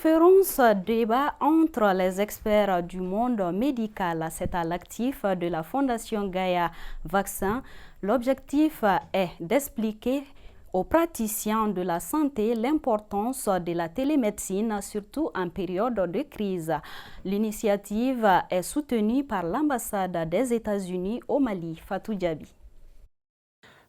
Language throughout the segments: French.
conférence débat entre les experts du monde médical. C'est à l'actif de la Fondation Gaïa Vaccin. L'objectif est d'expliquer aux praticiens de la santé l'importance de la télémédecine, surtout en période de crise. L'initiative est soutenue par l'ambassade des États-Unis au Mali. Fatou Diaby.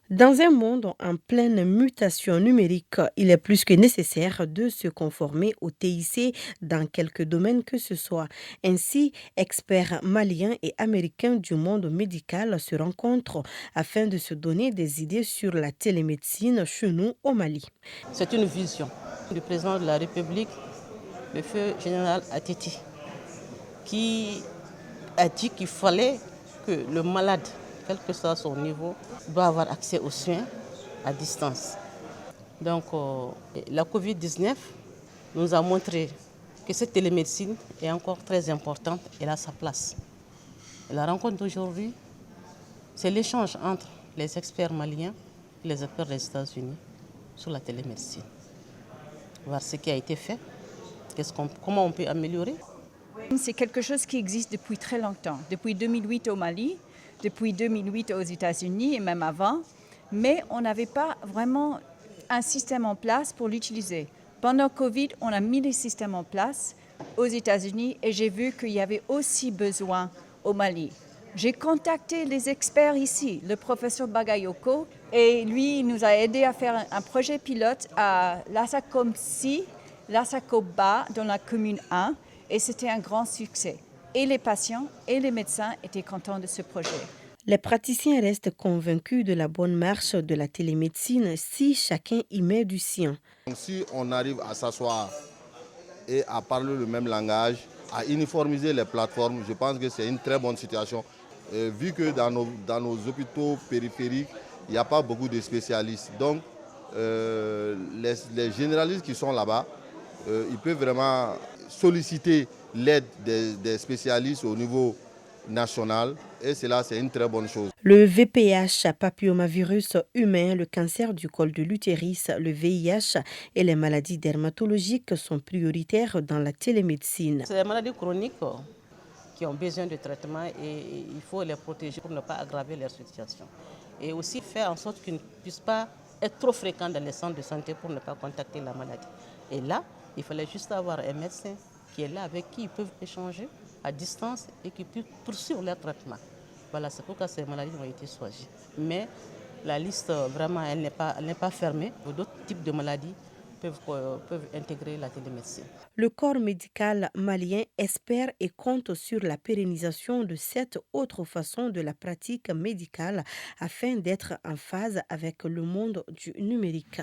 Dans un monde en pleine mutation numérique, il est plus que nécessaire de se conformer au TIC dans quelques domaines que ce soit. Ainsi, experts maliens et américains du monde médical se rencontrent afin de se donner des idées sur la télémédecine chez nous au Mali. C'est une vision du président de la République, le feu général Ateti, qui a dit qu'il fallait que le malade, quel que soit son niveau, doit avoir accès aux soins à distance. Donc la Covid-19 nous a montré que cette télémédecine est encore très importante, elle a sa place. Et la rencontre d'aujourd'hui, c'est l'échange entre les experts maliens et les experts des États-Unis sur la télémédecine. Voir ce qui a été fait, comment on peut améliorer. C'est quelque chose qui existe depuis très longtemps, depuis 2008 au Mali, depuis 2008 aux États-Unis et même avant, mais on n'avait pas vraiment un système en place pour l'utiliser. Pendant Covid, on a mis les systèmes en place aux États-Unis et j'ai vu qu'il y avait aussi besoin au Mali. J'ai contacté les experts ici, le professeur Bagayoko, et lui nous a aidé à faire un projet pilote à Lassakomsi, Lassakoba, dans la commune 1, et c'était un grand succès. Et les patients et les médecins étaient contents de ce projet. Les praticiens restent convaincus de la bonne marche de la télémédecine si chacun y met du sien. Si on arrive à s'asseoir et à parler le même langage, à uniformiser les plateformes, je pense que c'est une très bonne situation. Vu que dans nos hôpitaux périphériques, il n'y a pas beaucoup de spécialistes. Donc, les généralistes qui sont là-bas, ils peuvent vraiment solliciter l'aide des spécialistes au niveau national et cela c'est une très bonne chose. Le VPH, papillomavirus humain, le cancer du col de l'utérus, le VIH et les maladies dermatologiques sont prioritaires dans la télémédecine. C'est des maladies chroniques qui ont besoin de traitement et il faut les protéger pour ne pas aggraver leur situation. Et aussi faire en sorte qu'ils ne puissent pas être trop fréquents dans les centres de santé pour ne pas contacter la maladie. Et là, il fallait juste avoir un médecin qui est là, avec qui ils peuvent échanger à distance et qui peuvent poursuivre leur traitement. Voilà, c'est pourquoi ces maladies ont été choisies. Mais la liste, vraiment, elle n'est pas fermée. D'autres types de maladies peuvent intégrer la télémédecine. Le corps médical malien espère et compte sur la pérennisation de cette autre façon de la pratique médicale afin d'être en phase avec le monde du numérique.